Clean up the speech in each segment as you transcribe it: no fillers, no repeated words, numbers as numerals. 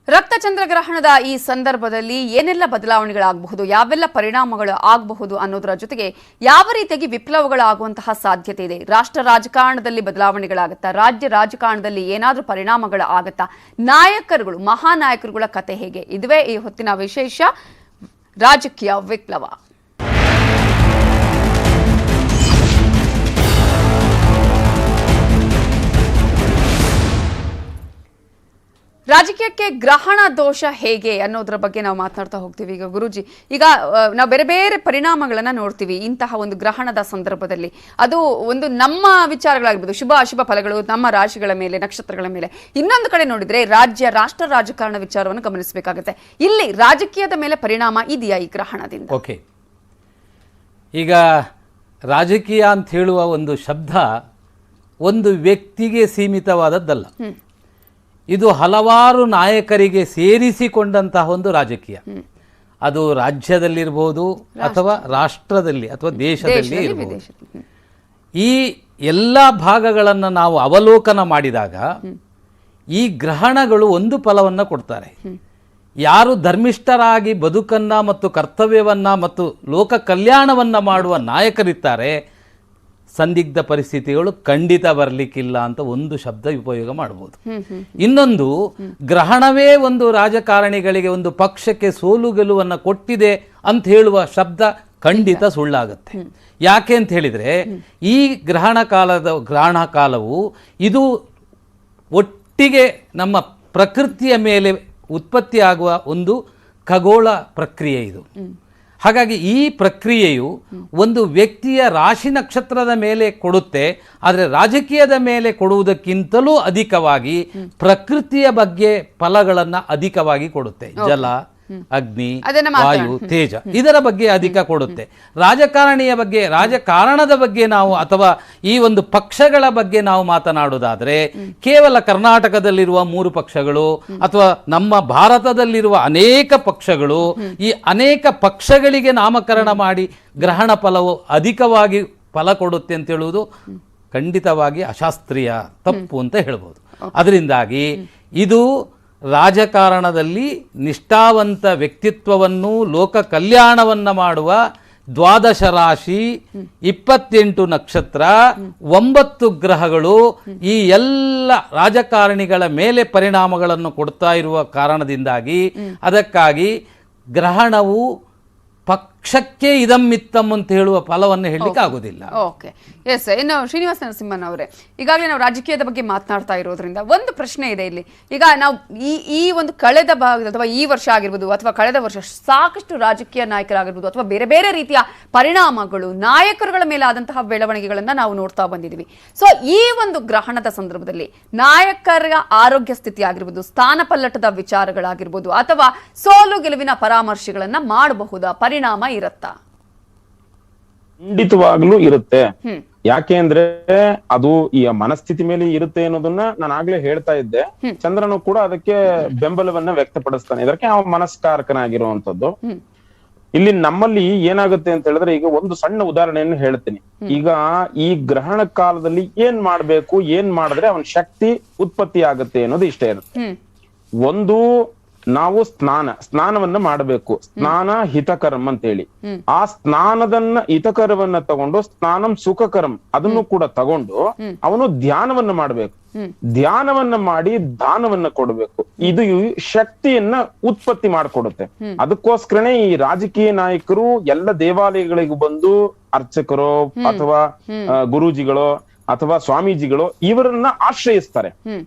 ರಕ್ತಚಂದ್ರಗ್ರಹಣದ ಈ ಸಂದರ್ಭದಲ್ಲಿ ಏನೆಲ್ಲ ಬದಲಾವಣೆಗಳಾಗಬಹುದು, ಯಾವೆಲ್ಲ ಪರಿಣಾಮಗಳು ಆಗಬಹುದು ಅನ್ನೋದರ ಜೊತೆಗೆ ಯಾವ ರೀತಿಯಾಗಿ ವಿಪ್ಲವಗಳಾಗುವಂತಹ ಸಾಧ್ಯತೆ ಇದೆ, ರಾಷ್ಟ್ರ ರಾಜಕಾರಣದಲ್ಲಿ ಬದಲಾವಣೆಗಳಾಗುತ್ತಾ, ರಾಜ್ಯ ರಾಜಕಾರಣದಲ್ಲಿ ಏನಾದರೂ ಪರಿಣಾಮಗಳು ಆಗುತ್ತಾ, ನಾಯಕರುಗಳು ಮಹಾನಾಯಕರುಗಳ ಕತೆ ಹೇಗೆ, ಇದುವೇ ಈ ಹೊತ್ತಿನ ವಿಶೇಷ ರಾಜಕೀಯ ವಿಪ್ಲವ. ರಾಜಕೀಯಕ್ಕೆ ಗ್ರಹಣ ದೋಷ ಹೇಗೆ ಅನ್ನೋದ್ರ ಬಗ್ಗೆ ನಾವು ಮಾತನಾಡ್ತಾ ಹೋಗ್ತೀವಿ. ಈಗ ಗುರೂಜಿ, ಈಗ ನಾವು ಬೇರೆ ಬೇರೆ ಪರಿಣಾಮಗಳನ್ನ ನೋಡ್ತೀವಿ ಇಂತಹ ಒಂದು ಗ್ರಹಣದ ಸಂದರ್ಭದಲ್ಲಿ. ಅದು ಒಂದು ನಮ್ಮ ವಿಚಾರಗಳಾಗಿರ್ಬೋದು, ಶುಭ ಅಶುಭ ಫಲಗಳು ನಮ್ಮ ರಾಶಿಗಳ ಮೇಲೆ, ನಕ್ಷತ್ರಗಳ ಮೇಲೆ. ಇನ್ನೊಂದು ಕಡೆ ನೋಡಿದ್ರೆ ರಾಷ್ಟ್ರ ರಾಜಕಾರಣ ವಿಚಾರವನ್ನು ಗಮನಿಸಬೇಕಾಗುತ್ತೆ. ಇಲ್ಲಿ ರಾಜಕೀಯದ ಮೇಲೆ ಪರಿಣಾಮ ಇದೆಯಾ ಈ ಗ್ರಹಣದಿಂದ? ಓಕೆ, ಈಗ ರಾಜಕೀಯ ಅಂತ ಹೇಳುವ ಒಂದು ಶಬ್ದ ಒಂದು ವ್ಯಕ್ತಿಗೆ ಸೀಮಿತವಾದದ್ದಲ್ಲ. ಇದು ಹಲವಾರು ನಾಯಕರಿಗೆ ಸೇರಿಸಿಕೊಂಡಂತಹ ಒಂದು ರಾಜಕೀಯ. ಅದು ರಾಜ್ಯದಲ್ಲಿರ್ಬೋದು ಅಥವಾ ರಾಷ್ಟ್ರದಲ್ಲಿ ಅಥವಾ ದೇಶದಲ್ಲಿ ಇರ್ಬೋದು. ಈ ಎಲ್ಲ ಭಾಗಗಳನ್ನು ನಾವು ಅವಲೋಕನ ಮಾಡಿದಾಗ ಈ ಗ್ರಹಣಗಳು ಒಂದು ಫಲವನ್ನು ಕೊಡ್ತಾರೆ. ಯಾರು ಧರ್ಮಿಷ್ಠರಾಗಿ ಬದುಕನ್ನ ಮತ್ತು ಕರ್ತವ್ಯವನ್ನ ಮತ್ತು ಲೋಕ ಕಲ್ಯಾಣವನ್ನ ಮಾಡುವ ನಾಯಕರಿದ್ದಾರೆ, ಸಂದಿಗ್ಧ ಪರಿಸ್ಥಿತಿಗಳು ಖಂಡಿತ ಬರಲಿಕ್ಕಿಲ್ಲ ಅಂತ ಒಂದು ಶಬ್ದ ಉಪಯೋಗ ಮಾಡಬಹುದು. ಇನ್ನೊಂದು, ಗ್ರಹಣವೇ ಒಂದು ರಾಜಕಾರಣಿಗಳಿಗೆ ಒಂದು ಪಕ್ಷಕ್ಕೆ ಸೋಲು ಗೆಲುವನ್ನು ಕೊಟ್ಟಿದೆ ಅಂತ ಹೇಳುವ ಶಬ್ದ ಖಂಡಿತ ಸುಳ್ಳಾಗುತ್ತೆ. ಯಾಕೆ ಅಂತ ಹೇಳಿದ್ರೆ, ಈ ಗ್ರಹಣ ಕಾಲವು ಇದು ಒಟ್ಟಿಗೆ ನಮ್ಮ ಪ್ರಕೃತಿಯ ಮೇಲೆ ಉತ್ಪತ್ತಿಯಾಗುವ ಒಂದು ಖಗೋಳ ಪ್ರಕ್ರಿಯೆ ಇದು. ಹಾಗಾಗಿ ಈ ಪ್ರಕ್ರಿಯೆಯು ಒಂದು ವ್ಯಕ್ತಿಯ ರಾಶಿ ನಕ್ಷತ್ರದ ಮೇಲೆ ಕೊಡುತ್ತೆ, ಆದರೆ ರಾಜಕೀಯದ ಮೇಲೆ ಕೊಡುವುದಕ್ಕಿಂತಲೂ ಅಧಿಕವಾಗಿ ಪ್ರಕೃತಿಯ ಬಗ್ಗೆ ಫಲಗಳನ್ನು ಅಧಿಕವಾಗಿ ಕೊಡುತ್ತೆ. ಜಲ, ಅಗ್ನಿ, ವಾಯು, ತೇಜ ಇದರ ಬಗ್ಗೆ ಅಧಿಕ ಕೊಡುತ್ತೆ. ರಾಜಕಾರಣದ ಬಗ್ಗೆ ನಾವು ಅಥವಾ ಈ ಒಂದು ಪಕ್ಷಗಳ ಬಗ್ಗೆ ನಾವು ಮಾತನಾಡುವುದಾದ್ರೆ, ಕೇವಲ ಕರ್ನಾಟಕದಲ್ಲಿರುವ 3 ಪಕ್ಷಗಳು ಅಥವಾ ನಮ್ಮ ಭಾರತದಲ್ಲಿರುವ ಅನೇಕ ಪಕ್ಷಗಳು, ಈ ಅನೇಕ ಪಕ್ಷಗಳಿಗೆ ನಾಮಕರಣ ಮಾಡಿ ಗ್ರಹಣ ಫಲವು ಅಧಿಕವಾಗಿ ಫಲ ಕೊಡುತ್ತೆ ಅಂತ ಹೇಳುವುದು ಖಂಡಿತವಾಗಿ ಅಶಾಸ್ತ್ರೀಯ, ತಪ್ಪು ಅಂತ ಹೇಳ್ಬೋದು. ಅದರಿಂದಾಗಿ ಇದು ರಾಜಕಾರಣದಲ್ಲಿ ನಿಷ್ಠಾವಂತ ವ್ಯಕ್ತಿತ್ವವನ್ನು, ಲೋಕ ಕಲ್ಯಾಣವನ್ನ ಮಾಡುವ 12 ರಾಶಿ, 28 ನಕ್ಷತ್ರ, 9 ಗ್ರಹಗಳು ಈ ಎಲ್ಲ ರಾಜಕಾರಣಿಗಳ ಮೇಲೆ ಪರಿಣಾಮಗಳನ್ನು ಕೊಡ್ತಾ ಇರುವ ಕಾರಣದಿಂದಾಗಿ ಅದಕ್ಕಾಗಿ ಗ್ರಹಣವು ಪಕ್ಷಕ್ಕೆ ಇದಮ್ಮಿತ್ತಮ್ ಅಂತ ಹೇಳುವ ಫಲವನ್ನು ಹೇಳಲಿಕ್ಕೆ ಆಗೋದಿಲ್ಲ. Okay, yes. ಇನ್ನು ಶ್ರೀನಿವಾಸ ನರಸಿಂಹನ್ ಅವರೇ, ಈಗಾಗಲೇ ನಾವು ರಾಜಕೀಯದ ಬಗ್ಗೆ ಮಾತನಾಡ್ತಾ ಇರೋದ್ರಿಂದ ಒಂದು ಪ್ರಶ್ನೆ ಇದೆ ಇಲ್ಲಿ. ಈಗ ನಾವು ಈ ಒಂದು ಕಳೆದ ಭಾಗದ ಅಥವಾ ಈ ವರ್ಷ ಆಗಿರ್ಬೋದು ಅಥವಾ ಕಳೆದ ವರ್ಷ ಸಾಕಷ್ಟು ರಾಜಕೀಯ ನಾಯಕರಾಗಿರ್ಬೋದು ಅಥವಾ ಬೇರೆ ಬೇರೆ ರೀತಿಯ ಪರಿಣಾಮಗಳು ನಾಯಕರುಗಳ ಮೇಲೆ ಆದಂತಹ ಬೆಳವಣಿಗೆಗಳನ್ನ ನಾವು ನೋಡ್ತಾ ಬಂದಿದ್ದೀವಿ. ಸೊ ಈ ಒಂದು ಗ್ರಹಣದ ಸಂದರ್ಭದಲ್ಲಿ ನಾಯಕರ ಆರೋಗ್ಯ ಸ್ಥಿತಿ ಆಗಿರ್ಬೋದು, ಸ್ಥಾನ ಪಲ್ಲಟದ ವಿಚಾರಗಳಾಗಿರ್ಬೋದು ಅಥವಾ ಸೋಲು ಗೆಲುವಿನ ಪರಾಮರ್ಶೆಗಳನ್ನ ಮಾಡಬಹುದಾ, ಪರಿಣಾಮ ಇರುತ್ತಾ? ಖಂಡಿತವಾಗ್ಲೂ ಇರುತ್ತೆ. ಯಾಕೆ ಅಂದ್ರೆ ಅದು ಈ ಮನಸ್ಥಿತಿ ಮೇಲೆ ಇರುತ್ತೆ ಅನ್ನೋದನ್ನ ನಾನು ಆಗ್ಲೇ ಹೇಳ್ತಾ ಇದ್ದೆ. ಚಂದ್ರನು ಕೂಡ ಅದಕ್ಕೆ ಬೆಂಬಲವನ್ನ ವ್ಯಕ್ತಪಡಿಸ್ತಾನೆ. ಇದಕ್ಕೆ ಅವ ಮನಸ್ಕಾರಕನಾಗಿರುವಂತದ್ದು. ಇಲ್ಲಿ ನಮ್ಮಲ್ಲಿ ಏನಾಗುತ್ತೆ ಅಂತ ಹೇಳಿದ್ರೆ, ಈಗ ಒಂದು ಸಣ್ಣ ಉದಾಹರಣೆಯನ್ನು ಹೇಳ್ತೀನಿ. ಈಗ ಈ ಗ್ರಹಣ ಕಾಲದಲ್ಲಿ ಏನ್ ಮಾಡ್ಬೇಕು, ಏನ್ ಮಾಡಿದ್ರೆ ಅವನ ಶಕ್ತಿ ಉತ್ಪತ್ತಿ ಆಗುತ್ತೆ ಅನ್ನೋದು ಇಷ್ಟೇ ಇರುತ್ತೆ. ಒಂದು, ನಾವು ಸ್ನಾನವನ್ನ ಮಾಡಬೇಕು. ಸ್ನಾನ ಹಿತಕರಂ ಅಂತ ಹೇಳಿ, ಆ ಸ್ನಾನದನ್ನ ಹಿತಕರವನ್ನ ತಗೊಂಡು ಸ್ನಾನಂ ಸುಖಕರಂ ಅದನ್ನು ಕೂಡ ತಗೊಂಡು ಅವನು ಧ್ಯಾನವನ್ನ ಮಾಡ್ಬೇಕು. ಧ್ಯಾನವನ್ನ ಮಾಡಿ ದಾನವನ್ನ ಕೊಡ್ಬೇಕು. ಇದು ಶಕ್ತಿಯನ್ನ ಉತ್ಪತ್ತಿ ಮಾಡಿಕೊಡುತ್ತೆ. ಅದಕ್ಕೋಸ್ಕರನೇ ಈ ರಾಜಕೀಯ ನಾಯಕರು ಎಲ್ಲ ದೇವಾಲಯಗಳಿಗೂ ಬಂದು ಅರ್ಚಕರು ಅಥವಾ ಗುರೂಜಿಗಳು ಅಥವಾ ಸ್ವಾಮೀಜಿಗಳು ಇವರನ್ನ ಆಶ್ರಯಿಸ್ತಾರೆ.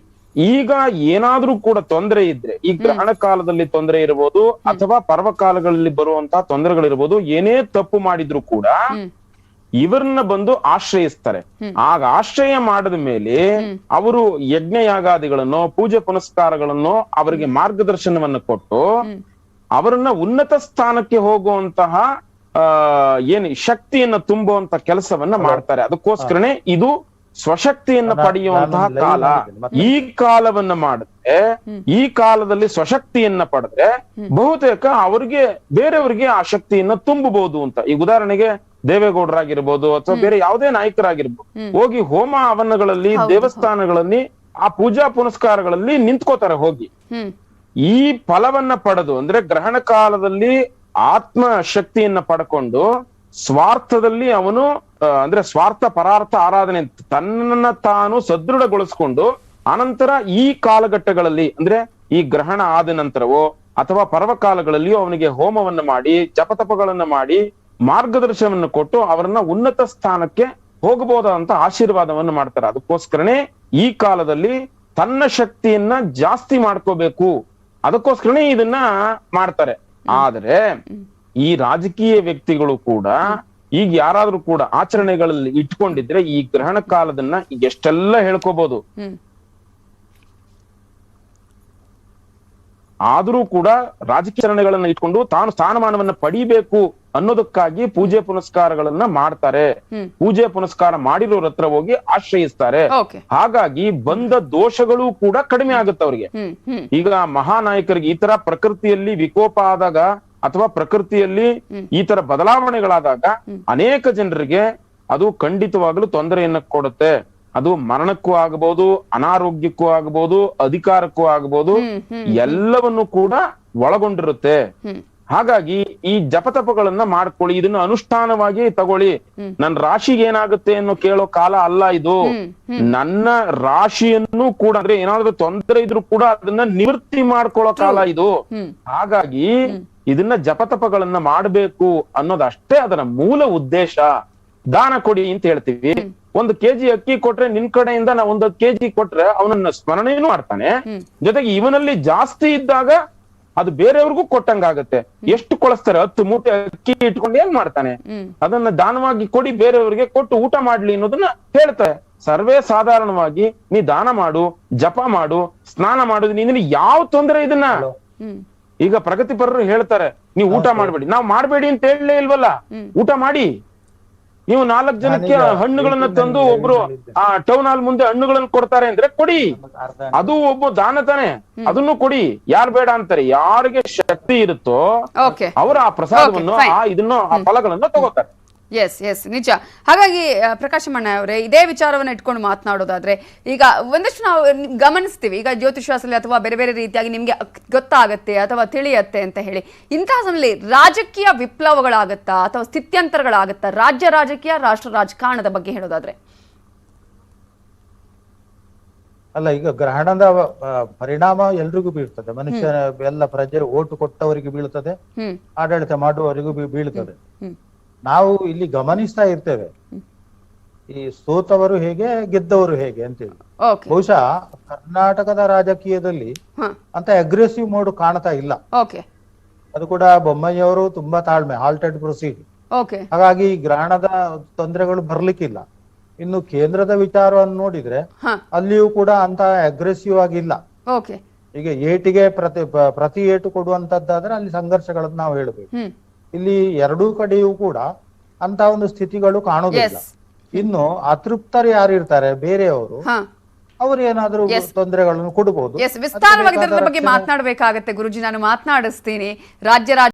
ಈಗ ಏನಾದ್ರೂ ಕೂಡ ತೊಂದರೆ ಇದ್ರೆ, ಈ ಗ್ರಹಣ ಕಾಲದಲ್ಲಿ ತೊಂದರೆ ಇರಬಹುದು ಅಥವಾ ಪರ್ವಕಾಲಗಳಲ್ಲಿ ಬರುವಂತಹ ತೊಂದರೆಗಳಿರ್ಬೋದು, ಏನೇ ತಪ್ಪು ಮಾಡಿದ್ರು ಕೂಡ ಇವರನ್ನ ಬಂದು ಆಶ್ರಯಿಸ್ತಾರೆ. ಆಗ ಆಶ್ರಯ ಮಾಡಿದ ಮೇಲೆ ಅವರು ಯಜ್ಞಯಾಗಾದಿಗಳನ್ನು, ಪೂಜೆ ಪುನಸ್ಕಾರಗಳನ್ನು, ಅವರಿಗೆ ಮಾರ್ಗದರ್ಶನವನ್ನ ಕೊಟ್ಟು ಅವರನ್ನ ಉನ್ನತ ಸ್ಥಾನಕ್ಕೆ ಹೋಗುವಂತಹ ಶಕ್ತಿಯನ್ನ ತುಂಬುವಂತ ಕೆಲಸವನ್ನ ಮಾಡ್ತಾರೆ. ಅದಕ್ಕೋಸ್ಕರನೇ ಇದು ಸ್ವಶಕ್ತಿಯನ್ನ ಪಡೆಯುವಂತಹ ಕಾಲ. ಈ ಕಾಲವನ್ನ ಮಾಡಿದ್ರೆ, ಈ ಕಾಲದಲ್ಲಿ ಸ್ವಶಕ್ತಿಯನ್ನ ಪಡೆದ್ರೆ ಬಹುತೇಕ ಅವರಿಗೆ ಬೇರೆಯವರಿಗೆ ಆ ಶಕ್ತಿಯನ್ನ ತುಂಬಬಹುದು ಅಂತ. ಈಗ ಉದಾಹರಣೆಗೆ ದೇವೇಗೌಡರಾಗಿರ್ಬೋದು ಅಥವಾ ಬೇರೆ ಯಾವುದೇ ನಾಯಕರಾಗಿರ್ಬೋದು, ಹೋಗಿ ಹೋಮ ಹವನಗಳಲ್ಲಿ, ದೇವಸ್ಥಾನಗಳಲ್ಲಿ, ಆ ಪೂಜಾ ಪುನಸ್ಕಾರಗಳಲ್ಲಿ ನಿಂತ್ಕೋತಾರೆ ಹೋಗಿ. ಈ ಫಲವನ್ನ ಪಡೆದು ಅಂದ್ರೆ ಗ್ರಹಣ ಕಾಲದಲ್ಲಿ ಆತ್ಮ ಶಕ್ತಿಯನ್ನ ಪಡ್ಕೊಂಡು ಸ್ವಾರ್ಥದಲ್ಲಿ ಅವನು ಅಂದ್ರೆ ಸ್ವಾರ್ಥ ಪರಾರ್ಥ ಆರಾಧನೆ ತನ್ನನ್ನ ತಾನು ಸದೃಢಗೊಳಿಸ್ಕೊಂಡು ಅನಂತರ ಈ ಕಾಲಘಟ್ಟಗಳಲ್ಲಿ ಅಂದ್ರೆ ಈ ಗ್ರಹಣ ಆದ ನಂತರವೋ ಅಥವಾ ಪರ್ವಕಾಲಗಳಲ್ಲಿಯೂ ಅವನಿಗೆ ಹೋಮವನ್ನ ಮಾಡಿ ಜಪತಪಗಳನ್ನ ಮಾಡಿ ಮಾರ್ಗದರ್ಶನವನ್ನು ಕೊಟ್ಟು ಅವರನ್ನ ಉನ್ನತ ಸ್ಥಾನಕ್ಕೆ ಹೋಗಬಹುದಾದಂತ ಆಶೀರ್ವಾದವನ್ನು ಮಾಡ್ತಾರೆ. ಅದಕ್ಕೋಸ್ಕರನೇ ಈ ಕಾಲದಲ್ಲಿ ತನ್ನ ಶಕ್ತಿಯನ್ನ ಜಾಸ್ತಿ ಮಾಡ್ಕೋಬೇಕು, ಅದಕ್ಕೋಸ್ಕರನೇ ಇದನ್ನ ಮಾಡ್ತಾರೆ. ಆದ್ರೆ ಈ ರಾಜಕೀಯ ವ್ಯಕ್ತಿಗಳು ಕೂಡ ಈಗ ಯಾರಾದ್ರೂ ಕೂಡ ಆಚರಣೆಗಳಲ್ಲಿ ಇಟ್ಕೊಂಡಿದ್ರೆ ಈ ಗ್ರಹಣ ಕಾಲದನ್ನ ಈಗ ಎಷ್ಟೆಲ್ಲ ಹೇಳ್ಕೋಬಹುದು, ಆದ್ರೂ ಕೂಡ ರಾಜಕೀಯ ಆಚರಣೆಗಳನ್ನ ಇಟ್ಕೊಂಡು ತಾನು ಸ್ಥಾನಮಾನವನ್ನ ಪಡಿಬೇಕು ಅನ್ನೋದಕ್ಕಾಗಿ ಪೂಜೆ ಪುನಸ್ಕಾರಗಳನ್ನ ಮಾಡ್ತಾರೆ. ಪೂಜೆ ಪುನಸ್ಕಾರ ಮಾಡಿರೋರ ಹತ್ರ ಹೋಗಿ ಆಶ್ರಯಿಸ್ತಾರೆ. ಹಾಗಾಗಿ ಬಂದ ದೋಷಗಳು ಕೂಡ ಕಡಿಮೆ ಆಗುತ್ತೆ ಅವ್ರಿಗೆ. ಈಗ ಮಹಾನಾಯಕರಿಗೆ ಈ ತರ ಪ್ರಕೃತಿಯಲ್ಲಿ ವಿಕೋಪ ಆದಾಗ ಅಥವಾ ಪ್ರಕೃತಿಯಲ್ಲಿ ಈ ತರ ಬದಲಾವಣೆಗಳಾದಾಗ ಅನೇಕ ಜನರಿಗೆ ಅದು ಖಂಡಿತವಾಗ್ಲೂ ತೊಂದರೆಯನ್ನ ಕೊಡುತ್ತೆ. ಅದು ಮರಣಕ್ಕೂ ಆಗಬಹುದು, ಅನಾರೋಗ್ಯಕ್ಕೂ ಆಗಬಹುದು, ಅಧಿಕಾರಕ್ಕೂ ಆಗಬಹುದು, ಎಲ್ಲವನ್ನು ಕೂಡ ಒಳಗೊಂಡಿರುತ್ತೆ. ಹಾಗಾಗಿ ಈ ಜಪತಪಗಳನ್ನ ಮಾಡ್ಕೊಳ್ಳಿ, ಇದನ್ನ ಅನುಷ್ಠಾನವಾಗಿ ತಗೊಳ್ಳಿ. ನನ್ನ ರಾಶಿಗೆ ಏನಾಗುತ್ತೆ ಅನ್ನೋ ಕೇಳೋ ಕಾಲ ಅಲ್ಲ ಇದು. ನನ್ನ ರಾಶಿಯನ್ನು ಕೂಡ ಅಂದ್ರೆ ಏನಾದ್ರೂ ತೊಂದರೆ ಇದ್ರೂ ಕೂಡ ಅದನ್ನ ನಿವೃತ್ತಿ ಮಾಡ್ಕೊಳ್ಳೋ ಕಾಲ ಇದು. ಹಾಗಾಗಿ ಇದನ್ನ ಜಪತಪಗಳನ್ನ ಮಾಡ್ಬೇಕು ಅನ್ನೋದಷ್ಟೇ ಅದರ ಮೂಲ ಉದ್ದೇಶ. ದಾನ ಕೊಡಿ ಅಂತ ಹೇಳ್ತೀವಿ. 1 kg ಅಕ್ಕಿ ಕೊಟ್ರೆ ನಿನ್ ಕಡೆಯಿಂದ ನಾ 1 kg ಕೊಟ್ರೆ ಅವನನ್ನ ಸ್ಮರಣೆನೂ ಮಾಡ್ತಾನೆ, ಜೊತೆಗೆ ಇವನಲ್ಲಿ ಜಾಸ್ತಿ ಇದ್ದಾಗ ಅದು ಬೇರೆಯವ್ರಿಗೂ ಕೊಟ್ಟಂಗಾಗತ್ತೆ. ಎಷ್ಟು ಕೊಳಿಸ್ತಾರೆ, 10 ಮೂಟೆ ಅಕ್ಕಿ ಇಟ್ಕೊಂಡು ಏನ್ ಮಾಡ್ತಾನೆ, ಅದನ್ನ ದಾನವಾಗಿ ಕೊಡಿ, ಬೇರೆಯವ್ರಿಗೆ ಕೊಟ್ಟು ಊಟ ಮಾಡ್ಲಿ ಅನ್ನೋದನ್ನ ಹೇಳ್ತಾರೆ. ಸರ್ವೇ ಸಾಧಾರಣವಾಗಿ ನೀ ದಾನ ಮಾಡು, ಜಪ ಮಾಡು, ಸ್ನಾನ ಮಾಡುದು, ನಿನ್ನ ಯಾವ ತೊಂದರೆ ಇದನ್ನ. ಈಗ ಪ್ರಗತಿಪರರು ಹೇಳ್ತಾರೆ ನೀವು ಊಟ ಮಾಡ್ಬೇಡಿ, ನಾವ್ ಮಾಡ್ಬೇಡಿ ಅಂತ ಹೇಳಲೇ ಇಲ್ವಲ್ಲ. ಊಟ ಮಾಡಿ. ನೀವು 4 ಜನಕ್ಕೆ ಹಣ್ಣುಗಳನ್ನ ತಂದು ಒಬ್ರು ಆ ಟೌನ್ ಹಾಲ್ ಮುಂದೆ ಹಣ್ಣುಗಳನ್ನ ಕೊಡ್ತಾರೆ ಅಂದ್ರೆ ಕೊಡಿ, ಅದು ಒಬ್ಬ ದಾನ ತಾನೆ, ಅದನ್ನು ಕೊಡಿ. ಯಾರು ಬೇಡ ಅಂತಾರೆ? ಯಾರಿಗೆ ಶಕ್ತಿ ಇರುತ್ತೋ ಅವರು ಆ ಪ್ರಸಾದವನ್ನು ಆ ಫಲಗಳನ್ನ ತಗೋತಾರೆ. ಎಸ್ ನಿಜ. ಹಾಗಾಗಿ ಪ್ರಕಾಶಮಣ್ಣ ಅವರೇ, ಇದೇ ವಿಚಾರವನ್ನು ಇಟ್ಕೊಂಡು ಮಾತನಾಡೋದಾದ್ರೆ ಈಗ ಒಂದಷ್ಟು ನಾವು ಗಮನಿಸ್ತೀವಿ, ಈಗ ಜ್ಯೋತಿಷಾಸ್ತ್ರದಲ್ಲಿ ಅಥವಾ ಬೇರೆ ಬೇರೆ ರೀತಿಯಾಗಿ ನಿಮ್ಗೆ ಗೊತ್ತಾಗತ್ತೆ ಅಥವಾ ತಿಳಿಯತ್ತೆ ಅಂತ ಹೇಳಿ, ಇಂತಹ ಸಮಯದಲ್ಲಿ ರಾಜಕೀಯ ವಿಪ್ಲವಗಳಾಗತ್ತಾ ಅಥವಾ ಸ್ಥಿತ್ಯಂತರಗಳಾಗತ್ತಾ ರಾಜ್ಯ ರಾಜಕೀಯ ರಾಷ್ಟ್ರ ರಾಜಕಾರಣದ ಬಗ್ಗೆ ಹೇಳೋದಾದ್ರೆ? ಅಲ್ಲ, ಈಗ ಗ್ರಹಣದ ಪರಿಣಾಮ ಎಲ್ರಿಗೂ ಬೀಳ್ತದೆ. ಮನುಷ್ಯ ಎಲ್ಲ ಪ್ರಜೆ ಓಟು ಕೊಟ್ಟವರಿಗೆ ಬೀಳ್ತದೆ, ಆಡಳಿತ ಮಾಡುವವರಿಗೂ ಬೀಳ್ತದೆ. ನಾವು ಇಲ್ಲಿ ಗಮನಿಸ್ತಾ ಇರ್ತೇವೆ ಈ ಸೋತವರು ಹೇಗೆ ಗೆದ್ದವರು ಹೇಗೆ ಅಂತೇಳಿ. ಬಹುಶಃ ಕರ್ನಾಟಕದ ರಾಜಕೀಯದಲ್ಲಿ ಅಂತ ಅಗ್ರೆಸಿವ್ ಮೋಡ್ ಕಾಣ್ತಾ ಇಲ್ಲ. ಅದು ಕೂಡ ಬೊಮ್ಮಾಯಿಯವರು ತುಂಬಾ ತಾಳ್ಮೆ, ಹಾಲ್ಟೆಡ್ ಪ್ರೊಸೀಡ್. ಹಾಗಾಗಿ ಈ ಗ್ರಹಣದ ತೊಂದರೆಗಳು ಬರ್ಲಿಕ್ಕಿಲ್ಲ. ಇನ್ನು ಕೇಂದ್ರದ ವಿಚಾರವನ್ನು ನೋಡಿದ್ರೆ ಅಲ್ಲಿಯೂ ಕೂಡ ಅಂತ ಅಗ್ರೆಸಿವ್ ಆಗಿಲ್ಲ. ಈಗ ಏಟಿಗೆ ಪ್ರತಿ ಏಟು ಕೊಡುವಂತದ್ದಾದ್ರೆ ಅಲ್ಲಿ ಸಂಘರ್ಷಗಳನ್ನು ನಾವು ಹೇಳ್ಬೇಕು. ಇಲ್ಲಿ ಎರಡೂ ಕಡೆಯೂ ಕೂಡ ಅಂತ ಒಂದು ಸ್ಥಿತಿಗಳು ಕಾಣುವುದಿಲ್ಲ. ಇನ್ನು ಅತೃಪ್ತರು ಯಾರಿರ್ತಾರೆ ಬೇರೆಯವರು, ಅವರು ಏನಾದ್ರೂ ತೊಂದರೆಗಳನ್ನು ಕೊಡಬಹುದು. ವಿಸ್ತಾರವಾಗಿ ಬಗ್ಗೆ ಮಾತನಾಡಬೇಕಾಗತ್ತೆ ಗುರುಜಿ, ನಾನು ಮಾತನಾಡಿಸ್ತೀನಿ. ರಾಜ್ಯ